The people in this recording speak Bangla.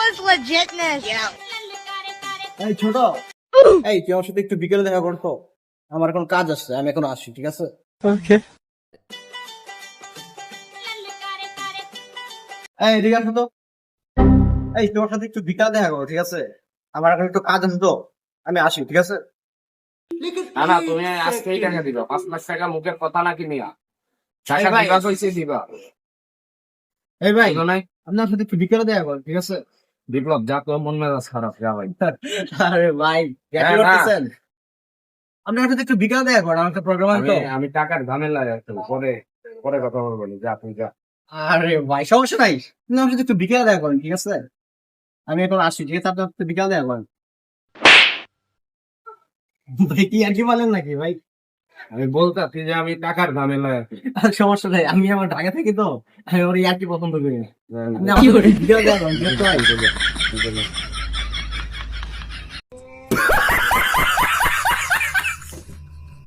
was legitness. এই ছোট, এই তুই আমার সাথে একটু বিকেলে দেখা করতো, আমার এখন কাজ আছে, আমি এখন আসি, ঠিক আছে? এই ঠিক আছে তো, এই তোমার সাথে একটু বিকালে দেখা করো, ঠিক আছে? আমার এখন একটু কাজ আছে তো, আমি আসি, ঠিক আছে? না না, তুমি আজকেই টাকা দিবা। 5 লাখ টাকা মুখের কথা নাকি নিয়া টাকা এই ভাই। দিবা কইছে দিবা। এই ভাই, বুঝো নাই? আপনার সাথে একটু বিকেলে দেখা করো, ঠিক আছে? বিপ্লব, যা তোর মন মেজাজ খারাপ যা ভাই। আরে ভাই, হ্যাঁ, না। করতেছেন? আপনার সাথে একটু বিকেলে দেখা করো, আমার একটা প্রোগ্রাম আছে তো। আমি টাকার ঝামেলা একটু পরে পরে কথা বলবো নি। যা তুই যা। আরে ভাই, সমস্যা নাই, আপনি আমার সাথে একটু বিকেলে দেখা করেন, ঠিক আছে? আমি এখন আসি, ঠিক আছে? আপনার সাথে বিকেলে দেখা করেন। ভাই কি আর কি বলেন নাকি ভাই? আমি বলতাছি যে আমি টাকার ঝামেলা আছি। আর সমস্যা নাই, আমি আমার ঢাকা থাকি তো, আমি ওর ইয়ার্কি পছন্দ করি না। হ্যাঁ, আপনি আমার সাথে বিকেলে দেখা করেন, ঠিক আছে ভাই? ঠিক আছে।